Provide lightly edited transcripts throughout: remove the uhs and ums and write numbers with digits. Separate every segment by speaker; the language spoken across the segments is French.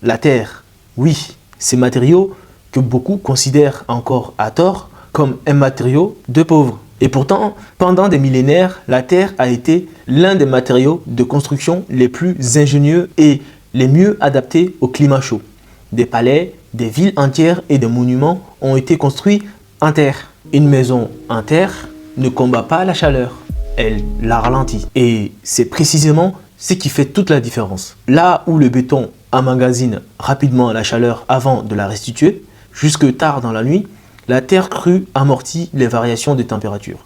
Speaker 1: la terre. Oui, ces matériaux que beaucoup considèrent encore à tort comme un matériau de pauvres. Et pourtant, pendant des millénaires, la terre a été l'un des matériaux de construction les plus ingénieux et les mieux adaptés au climat chaud. Des palais, des villes entières et des monuments ont été construits en terre. Une maison en terre ne combat pas la chaleur, elle la ralentit. Et c'est précisément ce qui fait toute la différence. Là où le béton emmagasine rapidement la chaleur avant de la restituer, jusque tard dans la nuit, la terre crue amortit les variations de température.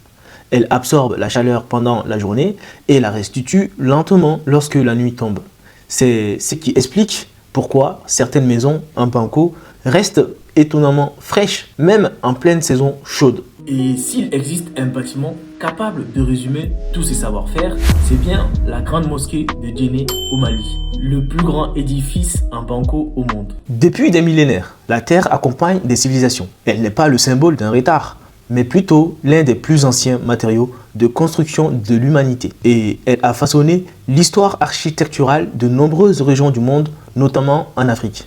Speaker 1: Elle absorbe la chaleur pendant la journée et la restitue lentement lorsque la nuit tombe. C'est ce qui explique pourquoi certaines maisons en panko restent étonnamment fraîches, même en pleine saison chaude.
Speaker 2: Et s'il existe un bâtiment capable de résumer tous ces savoir-faire, c'est bien la grande mosquée de Djenné au Mali, le plus grand édifice en panko au monde.
Speaker 1: Depuis des millénaires, la terre accompagne des civilisations. Elle n'est pas le symbole d'un retard, mais plutôt l'un des plus anciens matériaux de construction de l'humanité. Et elle a façonné l'histoire architecturale de nombreuses régions du monde, notamment en Afrique.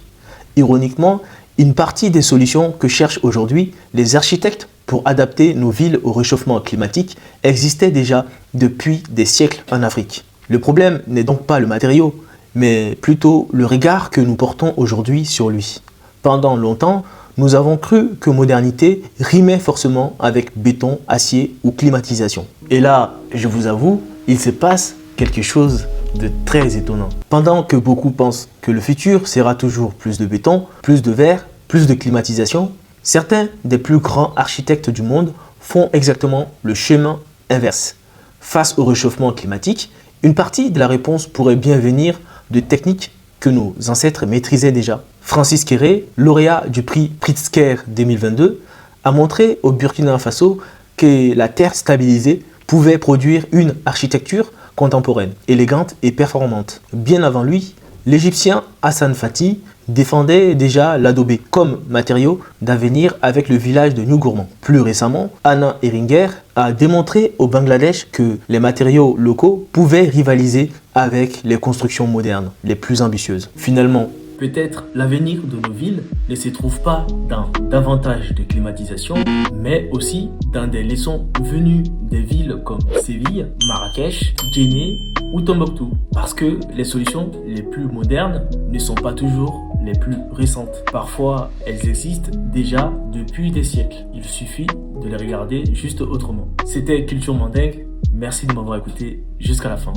Speaker 1: Ironiquement, une partie des solutions que cherchent aujourd'hui les architectes pour adapter nos villes au réchauffement climatique existaient déjà depuis des siècles en Afrique. Le problème n'est donc pas le matériau, mais plutôt le regard que nous portons aujourd'hui sur lui. Pendant longtemps, nous avons cru que modernité rimait forcément avec béton, acier ou climatisation. Et là, je vous avoue, il se passe quelque chose de très étonnant. Pendant que beaucoup pensent que le futur sera toujours plus de béton, plus de verre, plus de climatisation, certains des plus grands architectes du monde font exactement le chemin inverse. Face au réchauffement climatique, une partie de la réponse pourrait bien venir de techniques que nos ancêtres maîtrisaient déjà. Francis Kéré, lauréat du prix Pritzker 2022, a montré au Burkina Faso que la terre stabilisée pouvait produire une architecture contemporaine, élégante et performante. Bien avant lui, l'Égyptien Hassan Fati défendait déjà l'adobé comme matériau d'avenir avec le village de New Gourmand. Plus récemment, Anna Ehringer a démontré au Bangladesh que les matériaux locaux pouvaient rivaliser avec les constructions modernes les plus ambitieuses. Finalement,
Speaker 2: peut-être l'avenir de nos villes ne se trouve pas dans davantage de climatisation, mais aussi dans des leçons venues des villes comme Séville, Marrakech, Djenné ou Tombouctou. Parce que les solutions les plus modernes ne sont pas toujours les plus récentes. Parfois, elles existent déjà depuis des siècles. Il suffit de les regarder juste autrement. C'était Culture Mandingue. Merci de m'avoir écouté jusqu'à la fin.